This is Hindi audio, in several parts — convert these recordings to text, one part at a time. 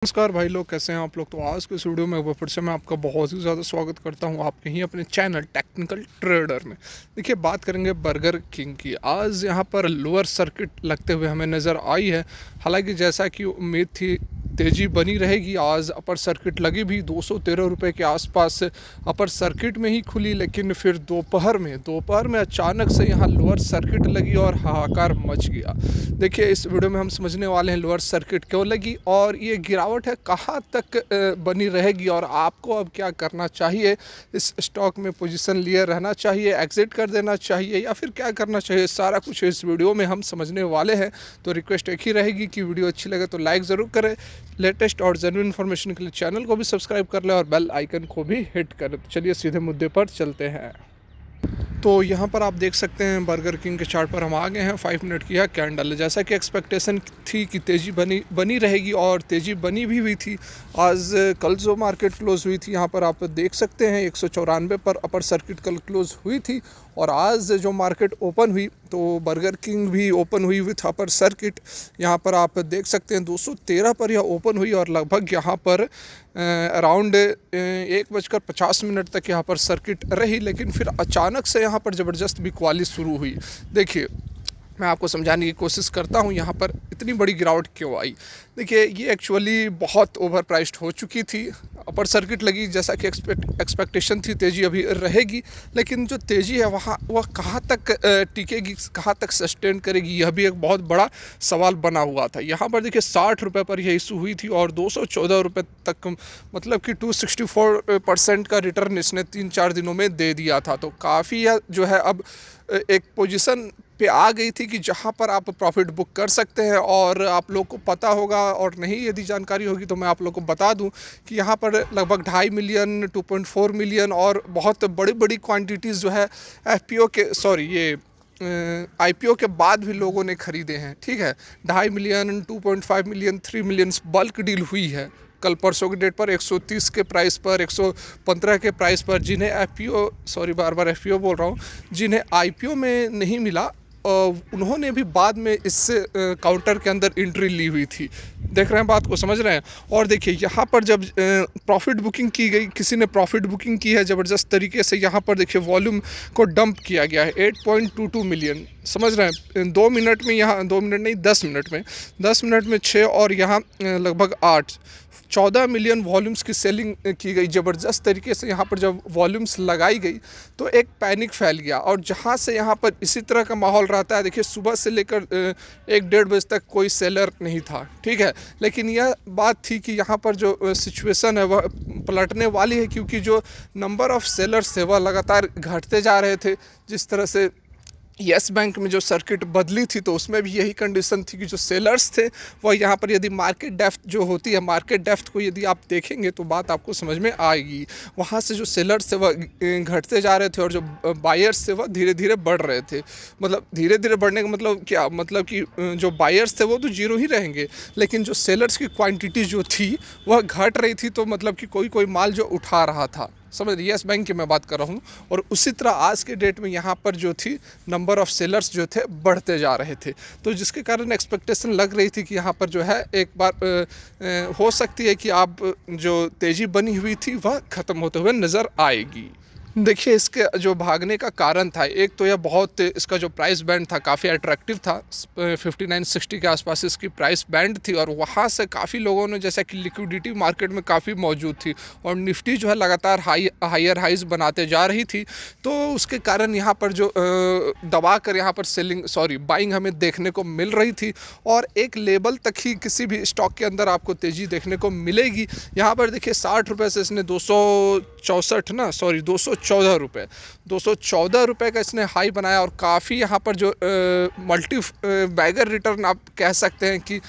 नमस्कार भाई लोग, कैसे हैं आप लोग। तो आज के इस वीडियो में एक बार फिर से मैं आपका बहुत ही ज़्यादा स्वागत करता हूं आपके ही अपने चैनल टेक्निकल ट्रेडर में। देखिए, बात करेंगे बर्गर किंग की। आज यहां पर लोअर सर्किट लगते हुए हमें नज़र आई है। हालांकि जैसा कि उम्मीद थी, तेज़ी बनी रहेगी। आज अपर सर्किट लगी भी 213 रुपये के आसपास अपर सर्किट में ही खुली, लेकिन फिर दोपहर में अचानक से यहाँ लोअर सर्किट लगी और हाहाकार मच गया। देखिए, इस वीडियो में हम समझने वाले हैं लोअर सर्किट क्यों लगी और ये गिरावट है कहाँ तक बनी रहेगी और आपको अब क्या करना चाहिए। इस स्टॉक में पोजीशन लिए रहना चाहिए, एग्जिट कर देना चाहिए या फिर क्या करना चाहिए, सारा कुछ इस वीडियो में हम समझने वाले हैं। तो रिक्वेस्ट एक ही रहेगी कि वीडियो अच्छी लगे तो लाइक ज़रूर करें। लेटेस्ट और जेन्युइन इन्फॉर्मेशन के लिए चैनल को भी सब्सक्राइब कर लें और बेल आइकन को भी हिट करें। तो चलिए सीधे मुद्दे पर चलते हैं। तो यहाँ पर आप देख सकते हैं बर्गर किंग के चार्ट पर हम आ गए हैं। 5 मिनट की है कैंडल। जैसा कि एक्सपेक्टेशन थी कि तेज़ी बनी रहेगी और तेज़ी बनी भी हुई थी। आज कल जो मार्केट क्लोज हुई थी, यहाँ पर आप देख सकते हैं 194 पर अपर सर्किट कल क्लोज हुई थी। और आज जो मार्केट ओपन हुई तो बर्गर किंग भी ओपन हुई विथ अपर सर्किट। यहाँ पर आप देख सकते हैं 213 पर यह ओपन हुई और लगभग यहाँ पर अराउंड 1:50 तक यहाँ पर सर्किट रही, लेकिन फिर अचानक से यहाँ पर ज़बरदस्त बिकवाली शुरू हुई। देखिए, मैं आपको समझाने की कोशिश करता हूँ यहाँ पर इतनी बड़ी गिरावट क्यों आई। देखिए, ये एक्चुअली बहुत ओवर प्राइस्ड हो चुकी थी। अपर सर्किट लगी, जैसा कि एक्सपेक्टेशन थी तेज़ी अभी रहेगी, लेकिन जो तेज़ी है वह कहाँ तक टिकेगी, कहाँ तक सस्टेन करेगी, यह भी एक बहुत बड़ा सवाल बना हुआ था। यहाँ पर देखिए 60 रुपये पर यह इशू हुई थी और 214 रुपये तक, मतलब कि 264% का रिटर्न इसने 3-4 दिनों में दे दिया था। तो काफ़ी जो है अब एक पोजीशन पे आ गई थी कि जहां पर आप प्रॉफिट बुक कर सकते हैं। और आप लोग को पता होगा, और नहीं यदि जानकारी होगी तो मैं आप लोग को बता दूं कि यहाँ पर लगभग 2.5 मिलियन, 2.4 मिलियन और बहुत बड़ी बड़ी क्वांटिटीज़ जो है आईपीओ के बाद भी लोगों ने ख़रीदे हैं। ठीक है, 2.5 million, 2.5 million, 3 million bulk deal हुई है कल परसों की डेट पर 130 के प्राइस पर, 115 के प्राइस पर। जिन्हें एफपीओ बोल रहा हूँ, जिन्हें आईपीओ में नहीं मिला उन्होंने भी बाद में इससे काउंटर के अंदर एंट्री ली हुई थी। देख रहे हैं, बात को समझ रहे हैं। और देखिए, यहाँ पर जब प्रॉफिट बुकिंग की गई, किसी ने प्रॉफिट बुकिंग की है ज़बरदस्त तरीके से। यहाँ पर देखिए वॉल्यूम को डंप किया गया है 8.22 मिलियन। समझ रहे हैं, 2 मिनट में, यहाँ 2 मिनट नहीं 10 मिनट में, 10 मिनट में 6 और यहाँ लगभग 14 मिलियन वॉल्यूम्स की सेलिंग की गई ज़बरदस्त तरीके से। यहाँ पर जब वॉल्यूम्स लगाई गई तो एक पैनिक फैल गया और जहाँ से यहाँ पर इसी तरह का माहौल रहता है। देखिए, सुबह से लेकर 1-1:30 बजे तक कोई सेलर नहीं था। ठीक है, लेकिन यह बात थी कि यहाँ पर जो सिचुएशन है वह पलटने वाली है, क्योंकि जो नंबर ऑफ़ सेलर्स थे वह लगातार घटते जा रहे थे। जिस तरह से येस बैंक में जो सर्किट बदली थी तो उसमें भी यही कंडीशन थी कि जो सेलर्स थे वह यहाँ पर, यदि मार्केट डेप्थ जो होती है, मार्केट डेप्थ को यदि आप देखेंगे तो बात आपको समझ में आएगी। वहाँ से जो सेलर्स थे वह घटते जा रहे थे और जो बायर्स थे वह धीरे धीरे बढ़ रहे थे। मतलब धीरे धीरे बढ़ने का मतलब क्या, मतलब कि जो बायर्स थे वो तो जीरो ही रहेंगे, लेकिन जो सेलर्स की क्वान्टिटी जो थी वह घट रही थी। तो मतलब कि कोई माल जो उठा रहा था, समझ, येस बैंक की मैं बात कर रहा हूँ। और उसी तरह आज के डेट में यहाँ पर जो थी नंबर ऑफ़ सेलर्स जो थे बढ़ते जा रहे थे। तो जिसके कारण एक्सपेक्टेशन लग रही थी कि यहाँ पर जो है एक बार हो सकती है कि आप जो तेज़ी बनी हुई थी वह ख़त्म होते हुए नज़र आएगी। देखिए, इसके जो भागने का कारण था, एक तो यह बहुत, इसका जो प्राइस बैंड था काफ़ी अट्रैक्टिव था। 59-60 के आसपास इसकी प्राइस बैंड थी और वहाँ से काफ़ी लोगों ने, जैसा कि लिक्विडिटी मार्केट में काफ़ी मौजूद थी और निफ्टी जो है लगातार हायर हाइज बनाते जा रही थी। तो उसके कारण यहाँ पर जो दबा कर यहाँ पर बाइंग हमें देखने को मिल रही थी और एक लेवल तक ही किसी भी स्टॉक के अंदर आपको तेज़ी देखने को मिलेगी। यहाँ पर देखिए 60 रुपये से इसने 214 रुपये का इसने हाई बनाया और काफ़ी यहाँ पर जो मल्टी बैगर रिटर्न आप कह सकते हैं कि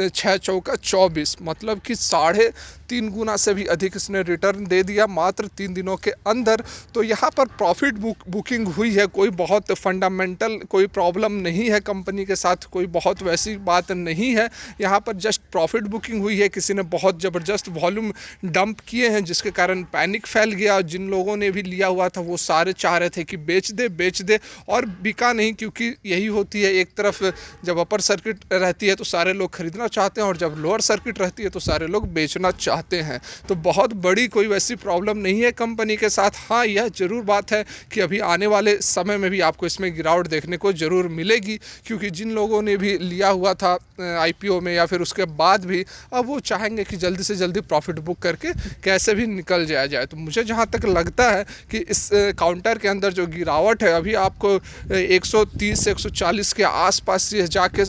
6 चौका 24, मतलब कि 3.5 गुना से भी अधिक इसने रिटर्न दे दिया मात्र 3 दिनों के अंदर। तो यहाँ पर प्रॉफिट बुकिंग हुई है, कोई बहुत फंडामेंटल कोई प्रॉब्लम नहीं है कंपनी के साथ, कोई बहुत वैसी बात नहीं है। यहाँ पर जस्ट प्रॉफिट बुकिंग हुई है, किसी ने बहुत ज़बरदस्त वॉल्यूम डंप किए हैं जिसके कारण पैनिक फैल गया। जिन लोगों ने भी लिया हुआ था वो सारे चाह रहे थे कि बेच दे और बिका नहीं, क्योंकि यही होती है, एक तरफ जब अपर सर्किट रहती है तो सारे लोग खरीदना चाहते हैं और जब लोअर सर्किट रहती है तो सारे लोग बेचना चाहते हैं। तो बहुत बड़ी कोई वैसी प्रॉब्लम नहीं है कंपनी के साथ। हाँ, यह ज़रूर बात है कि अभी आने वाले समय में भी आपको इसमें गिरावट देखने को ज़रूर मिलेगी, क्योंकि जिन लोगों ने भी लिया हुआ था IPO में या फिर उसके बाद भी, अब वो चाहेंगे कि जल्दी से जल्दी प्रॉफिट बुक करके कैसे भी निकल जाया जाए। तो मुझे जहाँ तक लगता है कि इस काउंटर के अंदर जो गिरावट है अभी आपको 130 से 140 के आसपास ये जाके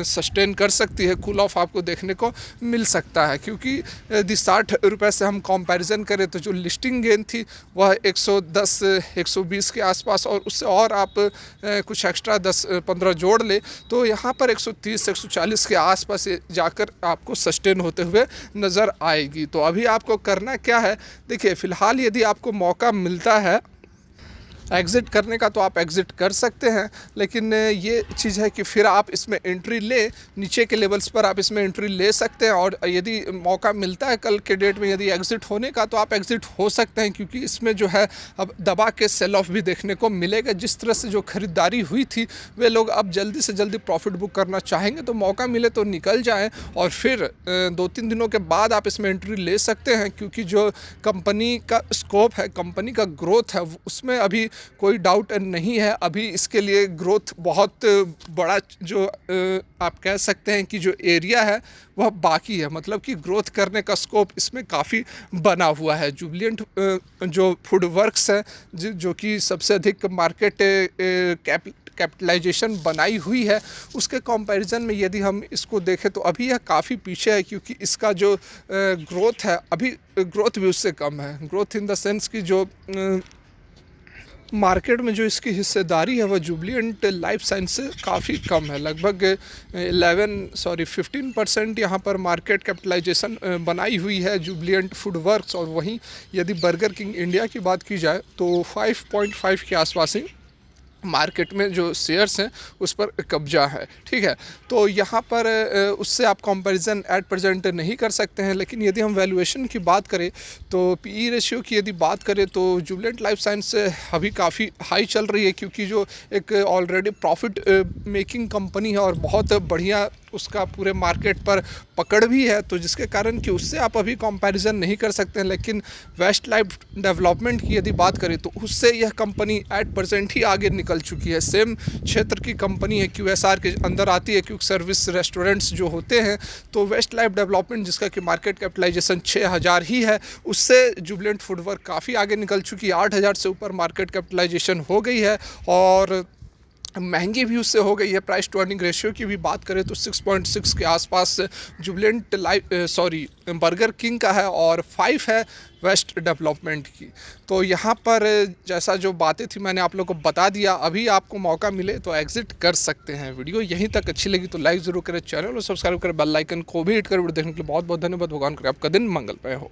सस्टेन कर सकती है, कूल ऑफ आपको देखने को मिल सकता है। क्योंकि यदि 60 रुपये से हम कंपैरिजन करें तो जो लिस्टिंग गेन थी वह 110 120 के आसपास, और उससे और आप कुछ एक्स्ट्रा 10-15 जोड़ ले तो यहाँ पर 130 से 140 के आसपास जाकर आपको सस्टेन होते हुए नज़र आएगी। तो अभी आपको करना क्या है, देखिए फ़िलहाल यदि आपको मौका मिलता है एग्ज़िट करने का तो आप एग्ज़िट कर सकते हैं, लेकिन ये चीज़ है कि फिर आप इसमें एंट्री ले, नीचे के लेवल्स पर आप इसमें एंट्री ले सकते हैं, और यदि मौका मिलता है कल के डेट में यदि एग्ज़िट होने का तो आप एग्ज़िट हो सकते हैं, क्योंकि इसमें जो है अब दबा के सेल ऑफ भी देखने को मिलेगा। जिस तरह से जो ख़रीदारी हुई थी वे लोग अब जल्दी से जल्दी प्रॉफिट बुक करना चाहेंगे, तो मौका मिले तो निकल जाएँ और फिर 2-3 दिनों के बाद आप इसमें एंट्री ले सकते हैं, क्योंकि जो कंपनी का स्कोप है, कंपनी का ग्रोथ है, उसमें अभी कोई डाउट नहीं है। अभी इसके लिए ग्रोथ बहुत बड़ा जो आप कह सकते हैं कि जो एरिया है वह बाकी है, मतलब कि ग्रोथ करने का स्कोप इसमें काफ़ी बना हुआ है। जुबिलेंट जो फूड वर्क्स है जो कि सबसे अधिक मार्केट कैपिटलाइजेशन बनाई हुई है, उसके कंपैरिजन में यदि हम इसको देखें तो अभी यह काफ़ी पीछे है, क्योंकि इसका जो ग्रोथ है अभी ग्रोथ भी उससे कम है। ग्रोथ इन द सेंस कि जो मार्केट में जो इसकी हिस्सेदारी है वह जुबिलेंट लाइफ साइंस से काफ़ी कम है, लगभग 15% यहाँ पर मार्केट कैपिटलाइजेशन बनाई हुई है जुबिलेंट फूड वर्क्स। और वहीं यदि बर्गर किंग इंडिया की बात की जाए तो 5.5 के आसपास ही मार्केट में जो शेयर्स हैं उस पर कब्जा है, ठीक है। तो यहाँ पर उससे आप कंपैरिजन एट प्रेजेंट नहीं कर सकते हैं। लेकिन यदि हम वैल्यूएशन की बात करें तो PE रेशियो की यदि बात करें तो जुबिलेंट लाइफ साइंस अभी काफ़ी हाई चल रही है, क्योंकि जो एक ऑलरेडी प्रॉफिट मेकिंग कंपनी है और बहुत बढ़िया उसका पूरे मार्केट पर पकड़ भी है, तो जिसके कारण कि उससे आप अभी कंपैरिजन नहीं कर सकते हैं। लेकिन वेस्ट लाइफ डेवलपमेंट की यदि बात करें तो उससे यह कंपनी एट प्रेजेंट ही आगे निकल चुकी है। सेम क्षेत्र की कंपनी है, QSR के अंदर आती है, क्विक सर्विस रेस्टोरेंट्स जो होते हैं। तो वेस्ट लाइफ डेवलपमेंट जिसका कि मार्केट कैपिटलाइजेशन 6000 ही है, उससे जुबिलेंट फूड वर्क काफ़ी आगे निकल चुकी है। 8000 से ऊपर मार्केट कैपिटलाइजेशन हो गई है और महंगी भी उससे हो गई है। प्राइस टू अर्निंग रेशियो की भी बात करें तो 6.6 के आसपास जुबिलेंट बर्गर किंग का है और 5 है वेस्ट डेवलपमेंट की। तो यहाँ पर जैसा जो बातें थी मैंने आप लोगों को बता दिया। अभी आपको मौका मिले तो एग्जिट कर सकते हैं। वीडियो यहीं तक अच्छी लगी तो लाइक ज़रूर करें, चैनल को सब्सक्राइब करें, बेल आइकन को भी हिट कर वीडियो देखने के लिए बहुत बहुत धन्यवाद। भगवान करे आपका दिन मंगलमय हो।